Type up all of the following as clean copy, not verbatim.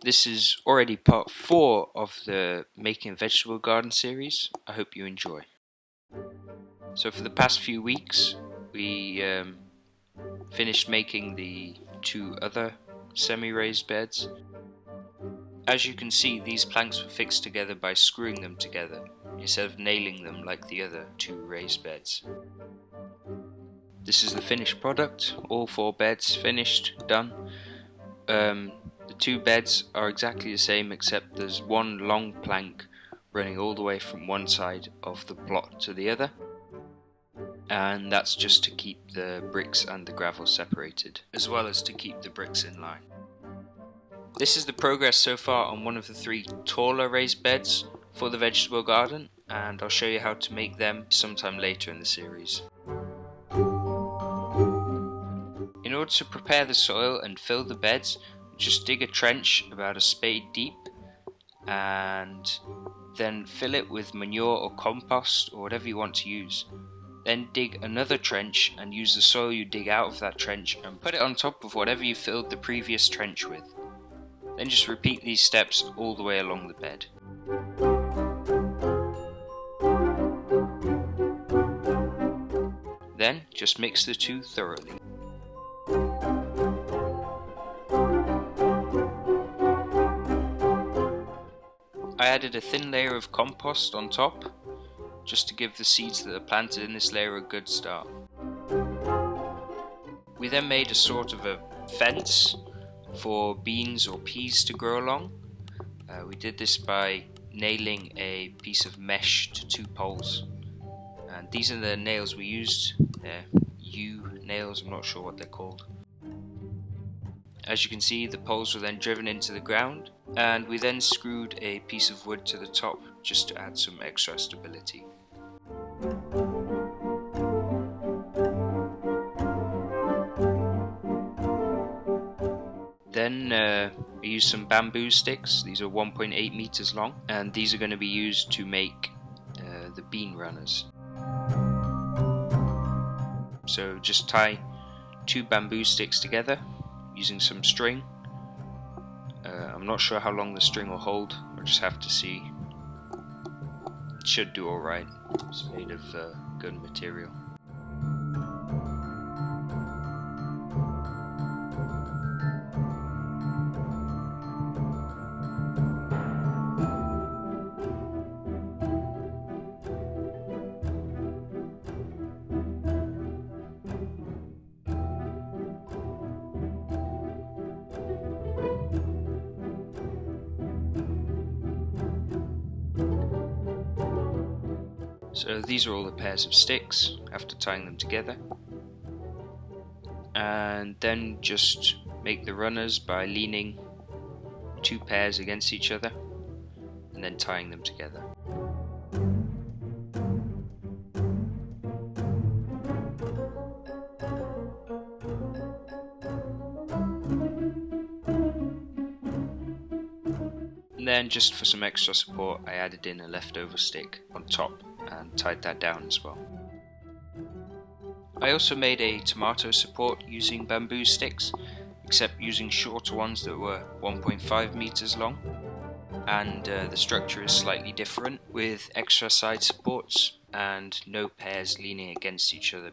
This is already part 4 of the Making a Vegetable Garden series. I hope you enjoy. So for the past few weeks we finished making the 2 other semi-raised beds. As you can see, these planks were fixed together by screwing them together instead of nailing them like the other 2 raised beds. This is the finished product, all 4 beds finished, done. The 2 beds are exactly the same, except there's one long plank running all the way from one side of the plot to the other, and that's just to keep the bricks and the gravel separated, as well as to keep the bricks in line. This is the progress so far on one of the 3 taller raised beds for the vegetable garden, and I'll show you how to make them sometime later in the series. In order to prepare the soil and fill the beds, just dig a trench about a spade deep and then fill it with manure or compost or whatever you want to use. Then dig another trench and use the soil you dig out of that trench and put it on top of whatever you filled the previous trench with. Then just repeat these steps all the way along the bed. Then just mix the 2 thoroughly. I added a thin layer of compost on top, just to give the seeds that are planted in this layer a good start. We then made a sort of a fence for beans or peas to grow along. We did this by nailing a piece of mesh to 2 poles. And these are the nails we used. They're U nails, I'm not sure what they're called. As you can see, the poles were then driven into the ground, and we then screwed a piece of wood to the top just to add some extra stability. Then we used some bamboo sticks. These are 1.8 meters long, and these are going to be used to make the bean runners. So just tie 2 bamboo sticks together using some string. I'm not sure how long the string will hold, I'll just have to see. It should do alright, it's made of good material. So these are all the pairs of sticks after tying them together, and then just make the runners by leaning 2 pairs against each other and then tying them together. And then just for some extra support, I added in a leftover stick on top and tied that down as well. I also made a tomato support using bamboo sticks, except using shorter ones that were 1.5 meters long, and the structure is slightly different with extra side supports and no pairs leaning against each other.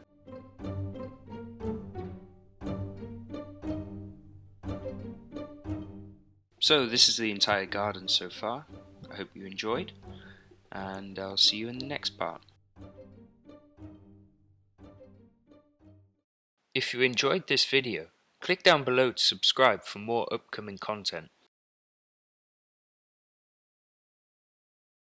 So this is the entire garden so far. I hope you enjoyed, and I'll see you in the next part. If you enjoyed this video, click down below to subscribe for more upcoming content.